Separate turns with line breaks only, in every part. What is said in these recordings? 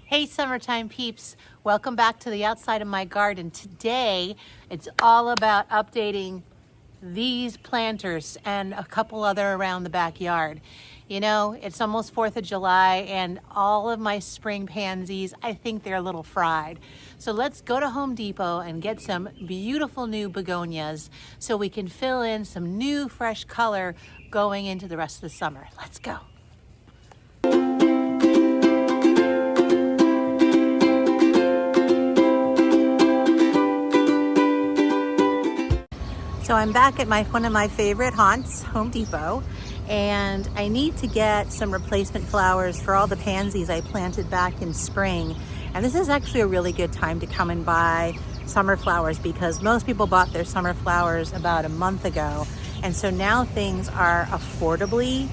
Hey summertime peeps, welcome back to the outside of my garden. Today it's all about updating these planters and a couple other around the backyard. You know, it's almost 4th of July and all of my spring pansies, I think they're a little fried. So let's go to Home Depot and get some beautiful new begonias so we can fill in some new fresh color going into the rest of the summer. Let's go. So I'm back at one of my favorite haunts, Home Depot, and I need to get some replacement flowers for all the pansies I planted back in spring. And this is actually a really good time to come and buy summer flowers because most people bought their summer flowers about a month ago. And so now things are affordably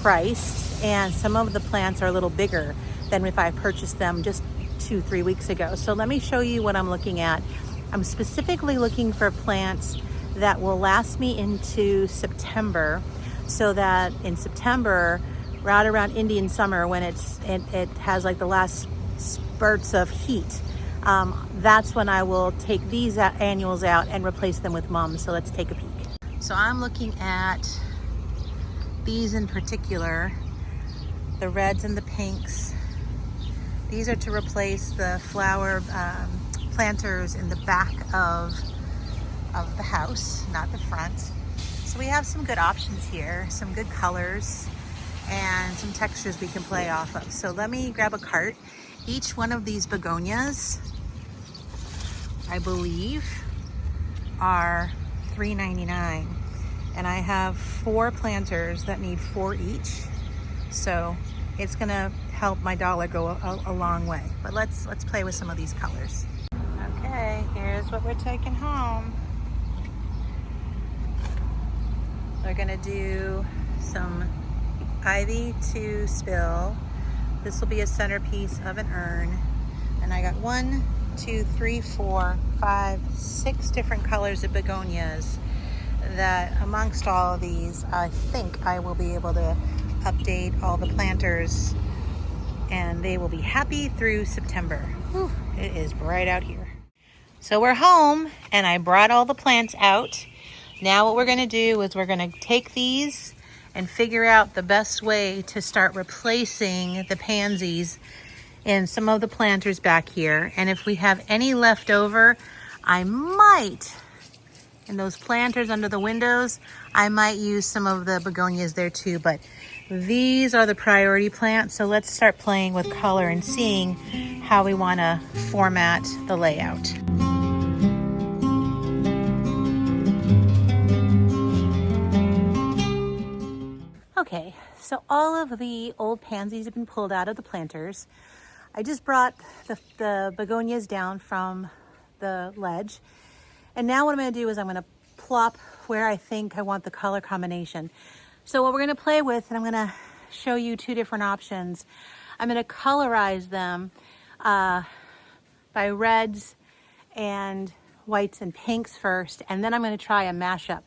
priced and some of the plants are a little bigger than if I purchased them just 2-3 weeks ago. So let me show you what I'm looking at. I'm specifically looking for plants that will last me into September, so that in September, right around Indian summer, when it has like the last spurts of heat, that's when I will take these annuals out and replace them with mums. So let's take a peek. So I'm looking at these in particular, the reds and the pinks. These are to replace the flower planters in the back of the house, not the front. So we have some good options here, some good colors and some textures we can play off of. So let me grab a cart. Each one of these begonias, I believe, are $3.99. And I have 4 planters that need 4 each. So it's gonna help my dollar go a long way. But let's play with some of these colors. Okay, here's what we're taking home. We're gonna do some ivy to spill. This will be a centerpiece of an urn. And I got 1, 2, 3, 4, 5, 6 different colors of begonias that amongst all of these, I think I will be able to update all the planters and they will be happy through September. Whew, it is bright out here. So we're home and I brought all the plants out. Now what we're gonna do is we're gonna take these and figure out the best way to start replacing the pansies in some of the planters back here. And if we have any left over, I might, in those planters under the windows, I might use some of the begonias there too, but these are the priority plants. So let's start playing with color and seeing how we wanna format the layout. Okay, so all of the old pansies have been pulled out of the planters. I just brought the begonias down from the ledge. And now what I'm gonna do is I'm gonna plop where I think I want the color combination. So what we're gonna play with, and I'm gonna show you 2 different options. I'm gonna colorize them by reds and whites and pinks first, and then I'm gonna try a mashup.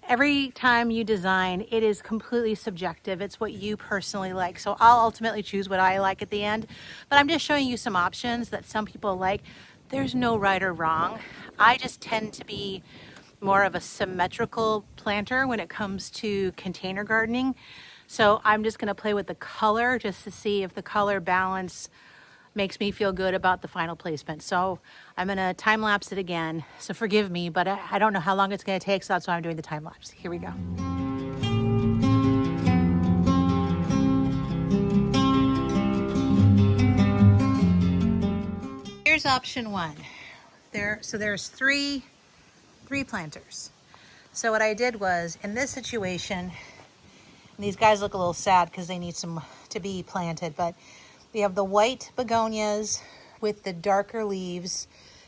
Every time you design, it is completely subjective. It's what you personally like. So I'll ultimately choose what I like at the end, but I'm just showing you some options that some people like. There's no right or wrong. I just tend to be more of a symmetrical planter when it comes to container gardening. So I'm just gonna play with the color just to see if the color balance makes me feel good about the final placement. So I'm gonna time lapse it again. So forgive me, but I don't know how long it's gonna take, so that's why I'm doing the time lapse. Here we go. Here's option 1. There's three planters. So what I did was, in this situation, and these guys look a little sad because they need some to be planted, but we have the white begonias with the darker leaves,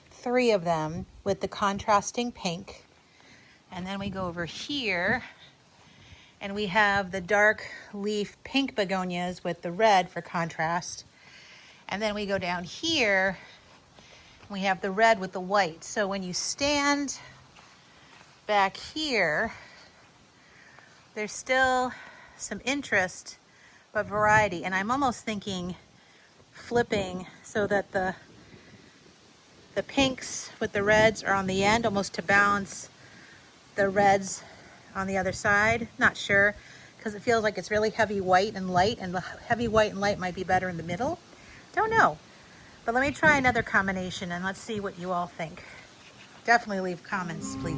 3 of them with the contrasting pink. And then we go over here and we have the dark leaf pink begonias with the red for contrast. And then we go down here, we have the red with the white. So when you stand back here, there's still some interest, but variety. And I'm almost thinking flipping so that the pinks with the reds are on the end, almost to balance the reds on the other side. Not sure, because it feels like it's really heavy white and light, and the heavy white and light might be better in the middle. Don't know. But let me try another combination and let's see what you all think. Definitely leave comments, please.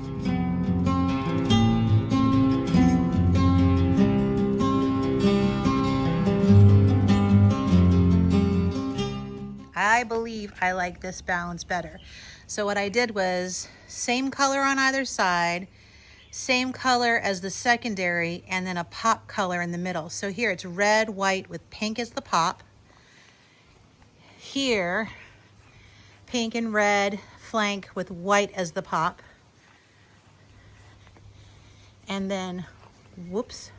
I believe I like this balance better. So what I did was same color on either side, same color as the secondary, and then a pop color in the middle. So here it's red, white with pink as the pop. Here, pink and red flank with white as the pop. And then, whoops,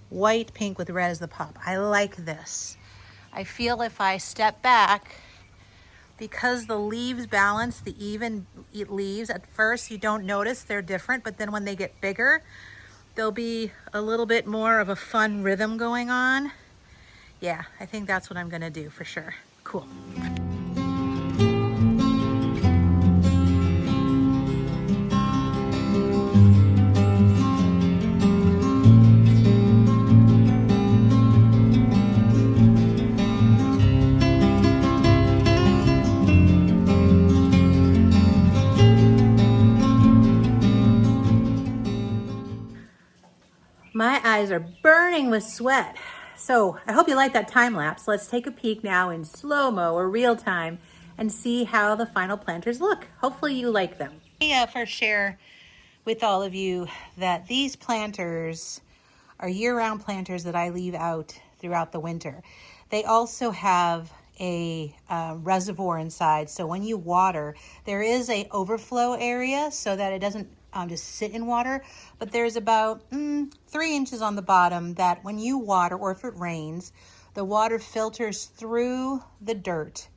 white, pink with red as the pop. I like this. I feel if I step back, because the leaves balance, the even leaves, at first you don't notice they're different, but then when they get bigger, there'll be a little bit more of a fun rhythm going on. Yeah, I think that's what I'm gonna do for sure. Cool. My eyes are burning with sweat. So I hope you like that time lapse. Let's take a peek now in slow-mo or real time and see how the final planters look. Hopefully you like them. Let me first share with all of you that these planters are year-round planters that I leave out throughout the winter. They also have a reservoir inside, so when you water, there is a overflow area so that it doesn't just sit in water, but there's about 3 inches on the bottom that when you water, or if it rains, the water filters through the dirt,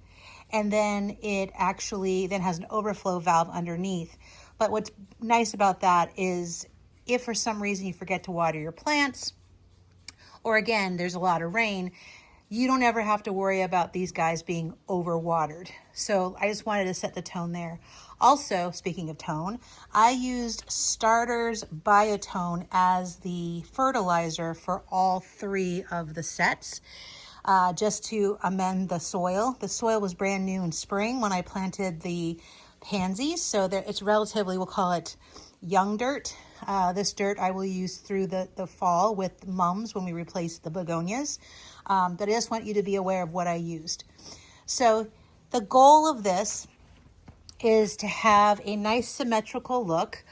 and then it actually then has an overflow valve underneath. But what's nice about that is if for some reason you forget to water your plants, or again, there's a lot of rain, you don't ever have to worry about these guys being overwatered. So I just wanted to set the tone there. Also, speaking of tone, I used Starter's Biotone as the fertilizer for all 3 of the sets, just to amend the soil. The soil was brand new in spring when I planted the pansies, so it's relatively, we'll call it young dirt. This dirt I will use through the fall with mums when we replace the begonias. But I just want you to be aware of what I used. So the goal of this is to have a nice symmetrical look,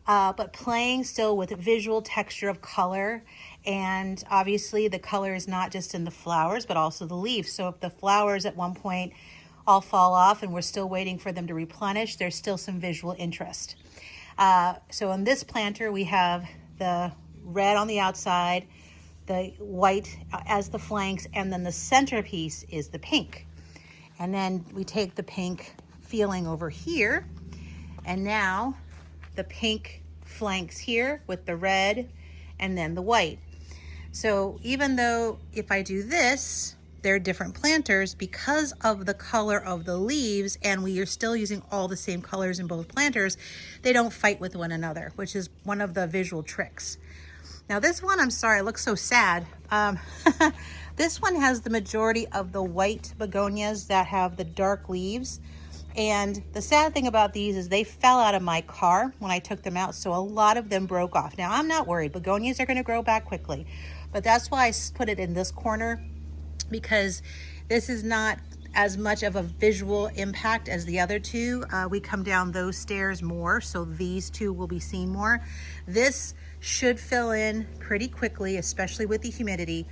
but playing still with visual texture of color. And obviously the color is not just in the flowers, but also the leaves. So if the flowers at one point all fall off and we're still waiting for them to replenish, there's still some visual interest. So in this planter, we have the red on the outside, the white as the flanks, and then the centerpiece is the pink. And then we take the pink feeling over here, and now the pink flanks here with the red and then the white. So even though if I do this, they're different planters, because of the color of the leaves, and we are still using all the same colors in both planters, they don't fight with one another, which is one of the visual tricks. Now this one, I'm sorry, it looks so sad. This one has the majority of the white begonias that have the dark leaves. And the sad thing about these is they fell out of my car when I took them out, so a lot of them broke off. Now I'm not worried, begonias are gonna grow back quickly, but that's why I put it in this corner, because this is not as much of a visual impact as the other two. We come down those stairs more, so these two will be seen more. This should fill in pretty quickly, especially with the humidity.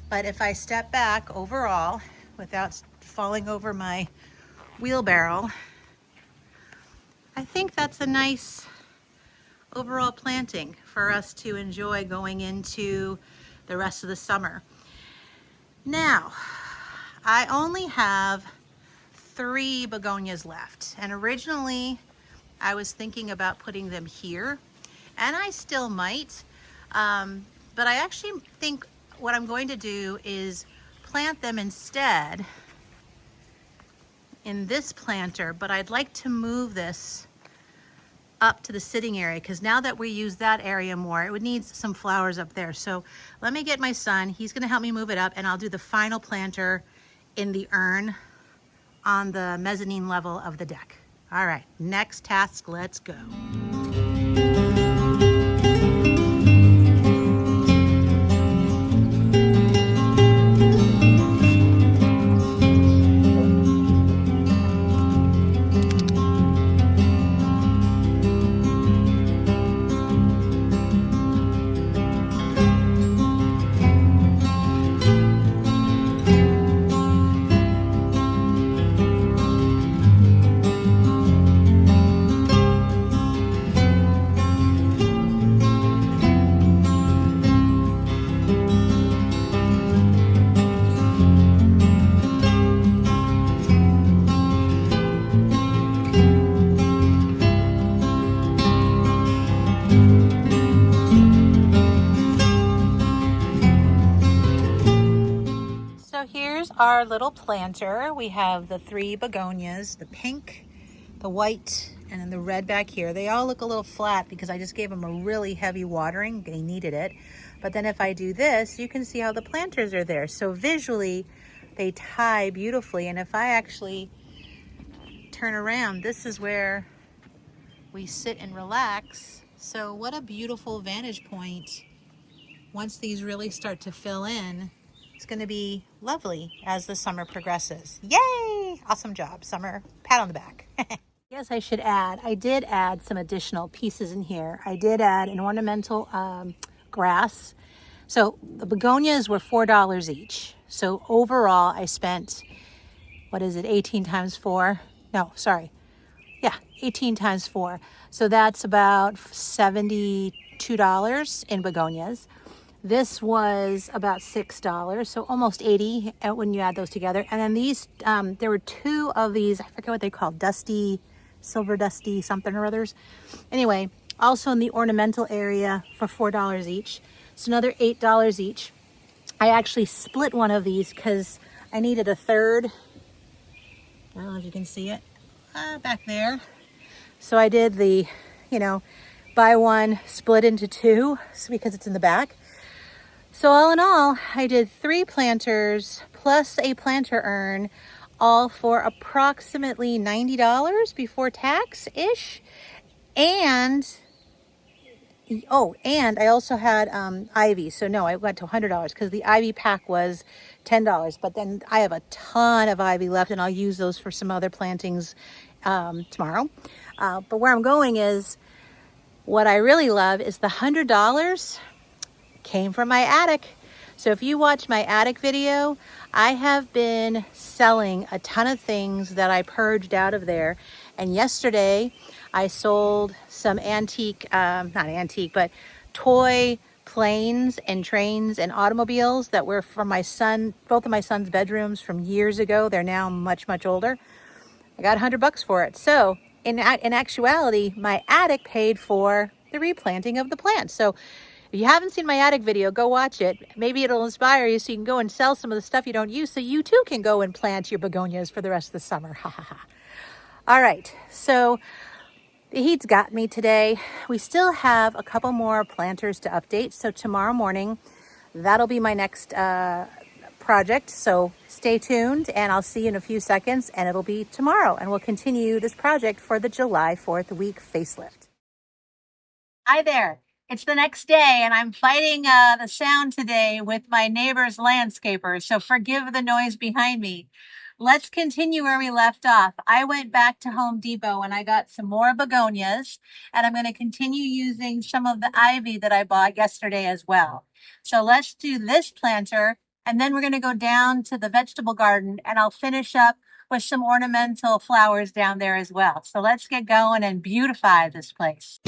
But if I step back overall, without falling over my wheelbarrow, I think that's a nice overall planting for us to enjoy going into the rest of the summer. Now, I only have 3 begonias left, and originally I was thinking about putting them here, and I still might, but I actually think what I'm going to do is plant them instead in this planter, but I'd like to move this up to the sitting area because now that we use that area more, it would need some flowers up there. So let me get my son. He's going to help me move it up, and I'll do the final planter in the urn on the mezzanine level of the deck. All right, next task, let's go. So here's our little planter. We have the 3 begonias, the pink, the white, and then the red back here. They all look a little flat because I just gave them a really heavy watering. They needed it. But then if I do this, you can see how the planters are there. So visually, they tie beautifully. And if I actually turn around, this is where we sit and relax. So what a beautiful vantage point. Once these really start to fill in, it's going to be lovely as the summer progresses. Yay! Awesome job, Summer. Pat on the back. Yes, I should add, I did add some additional pieces in here. I did add an ornamental grass. So the begonias were $4 each. So overall, I spent, what is it, 18 times 4? No, sorry. Yeah, 18 times 4. So that's about $72 in begonias. This was about $6, so almost 80 when you add those together. And then these, there were 2 of these, I forget what they called, dusty, silver dusty something or others. Anyway, also in the ornamental area for $4 each. So another $8 each. I actually split one of these because I needed a third. I don't know if you can see it back there. So I did the, buy one, split into 2 because it's in the back. So all in all, I did 3 planters plus a planter urn, all for approximately $90 before tax-ish. And I also had ivy. So no, I went to $100 because the ivy pack was $10. But then I have a ton of ivy left, and I'll use those for some other plantings tomorrow. But where I'm going is, what I really love is the $100 came from my attic. So if you watch my attic video, I have been selling a ton of things that I purged out of there. And yesterday I sold some antique, not antique, but toy planes and trains and automobiles that were from my son, both of my son's bedrooms from years ago. They're now much, much older. I got $100 for it. So in actuality, my attic paid for the replanting of the plants. So if you haven't seen my attic video, go watch it. Maybe it'll inspire you so you can go and sell some of the stuff you don't use so you too can go and plant your begonias for the rest of the summer. Ha ha ha. All right, so the heat's got me today. We still have a couple more planters to update. So tomorrow morning, that'll be my next project. So stay tuned and I'll see you in a few seconds, and it'll be tomorrow. And we'll continue this project for the July 4th week facelift. Hi there. It's the next day, and I'm fighting the sound today with my neighbor's landscaper, so forgive the noise behind me. Let's continue where we left off. I went back to Home Depot and I got some more begonias, and I'm going to continue using some of the ivy that I bought yesterday as well. So let's do this planter, and then we're going to go down to the vegetable garden, and I'll finish up with some ornamental flowers down there as well. So let's get going and beautify this place.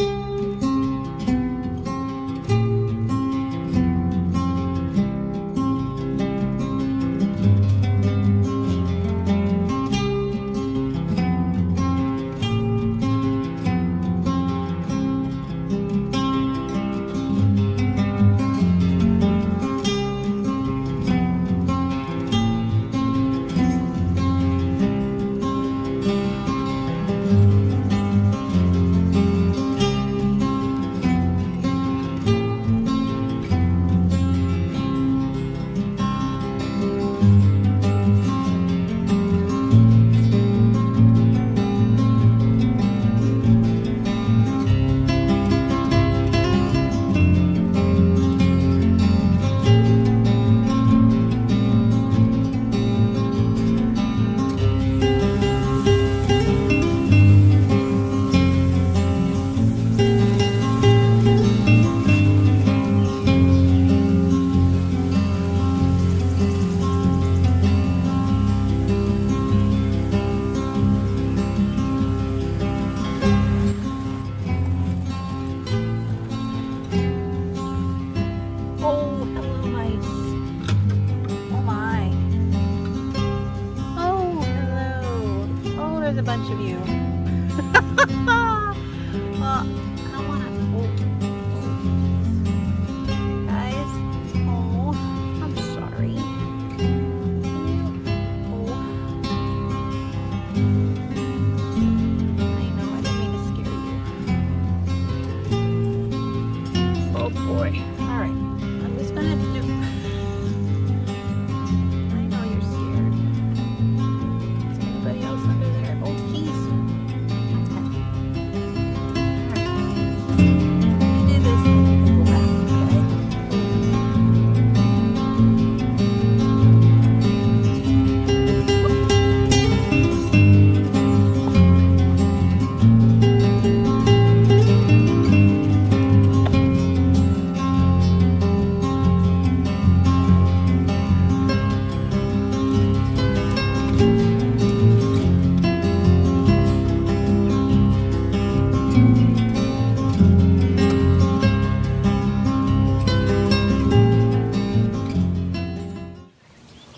there's a bunch of you. Well, I don't want to. Guys, oh, I'm sorry. Oh, I know, I didn't mean to scare you. Oh boy. All right, I'm just gonna have to do. I know you're scared. Is there anybody else under there? Oh, geez. Do this and you can go back, okay?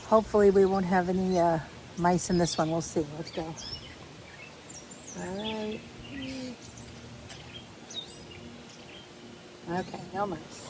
Hopefully we won't have any mice in this one. We'll see. Let's go. All right. Okay, no mice.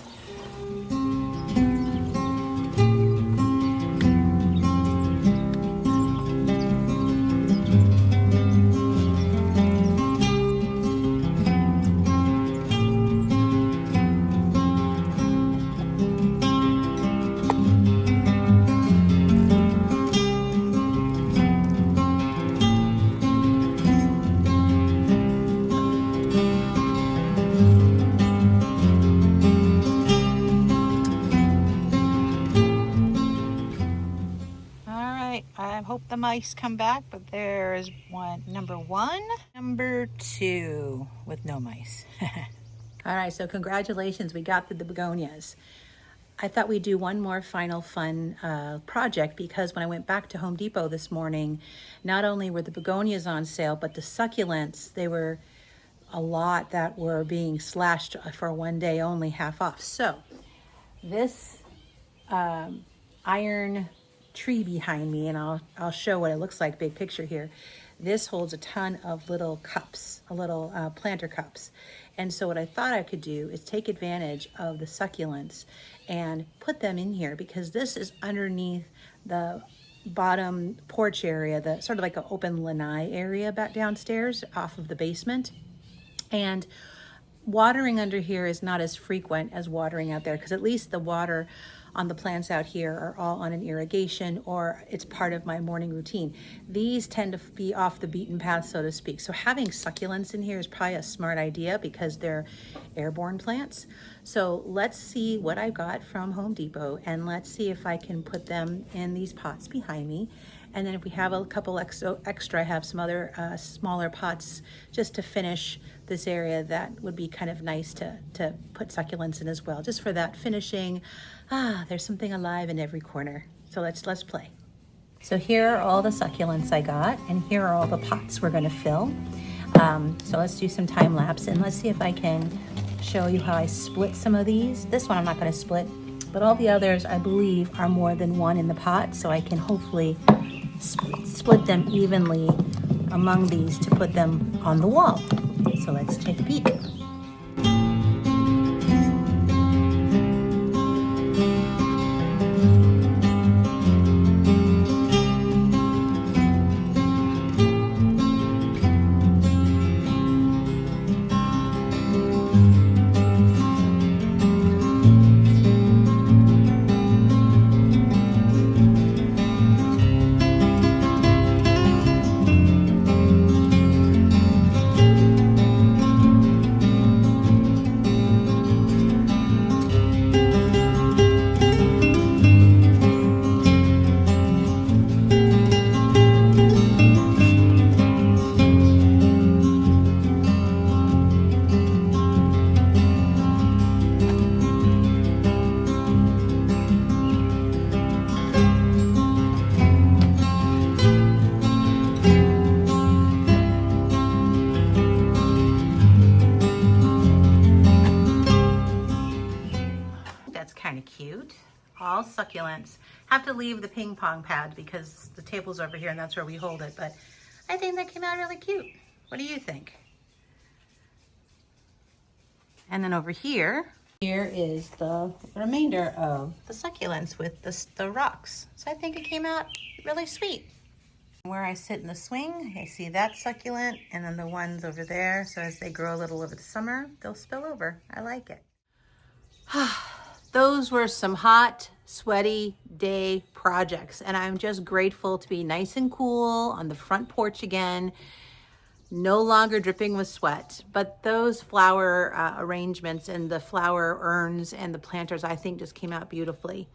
I hope the mice come back, but there's number one, number two with no mice. All right, so congratulations, we got the begonias. I thought we'd do one more final fun project because when I went back to Home Depot this morning, not only were the begonias on sale, but the succulents, they were a lot that were being slashed for one day only, half off. So this iron tree behind me, and I'll show what it looks like, big picture here. This holds a ton of little cups, little planter cups. And so what I thought I could do is take advantage of the succulents and put them in here, because this is underneath the bottom porch area, the sort of like an open lanai area back downstairs off of the basement. And watering under here is not as frequent as watering out there, because at least the water on the plants out here are all on an irrigation, or it's part of my morning routine. These tend to be off the beaten path, so to speak. So having succulents in here is probably a smart idea because they're airborne plants. So let's see what I got from Home Depot, and let's see if I can put them in these pots behind me. And then if we have a couple extra, I have some other smaller pots just to finish this area that would be kind of nice to put succulents in as well, just for that finishing. There's something alive in every corner. So let's play. So here are all the succulents I got, and here are all the pots we're gonna fill. So let's do some time lapse, and let's see if I can show you how I split some of these. This one I'm not gonna split, but all the others I believe are more than one in the pot, so I can hopefully split them evenly among these to put them on the wall. So let's take a peek. Cute. All succulents. Have to leave the ping pong pad because the table's over here and that's where we hold it, but I think that came out really cute. What do you think? And then over here is the remainder of the succulents with the rocks. So I think it came out really sweet. Where I sit in the swing, I see that succulent and then the ones over there. So as they grow a little over the summer, they'll spill over. I like it. Those were some hot, sweaty day projects, and I'm just grateful to be nice and cool on the front porch again, no longer dripping with sweat. But those flower arrangements and the flower urns and the planters, I think just came out beautifully.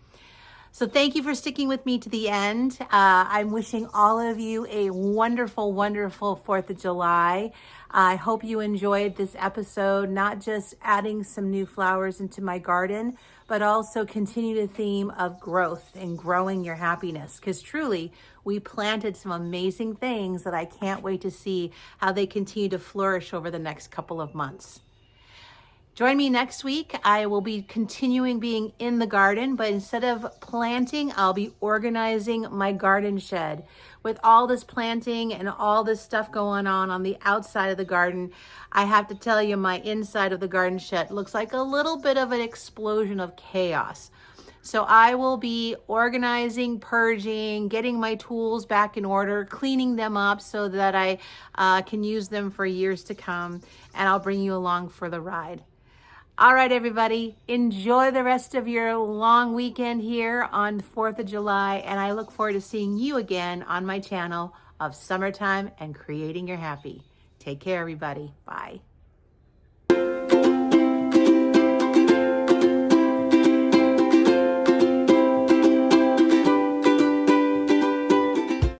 So thank you for sticking with me to the end. I'm wishing all of you a wonderful, wonderful 4th of July. I hope you enjoyed this episode, not just adding some new flowers into my garden, but also continue the theme of growth and growing your happiness. Because truly, we planted some amazing things that I can't wait to see how they continue to flourish over the next couple of months. Join me next week. I will be continuing being in the garden, but instead of planting, I'll be organizing my garden shed. With all this planting and all this stuff going on the outside of the garden, I have to tell you, my inside of the garden shed looks like a little bit of an explosion of chaos. So I will be organizing, purging, getting my tools back in order, cleaning them up so that I can use them for years to come, and I'll bring you along for the ride. All right, everybody, enjoy the rest of your long weekend here on the 4th of July, and I look forward to seeing you again on my channel of Summertime and Creating Your Happy. Take care, everybody. Bye.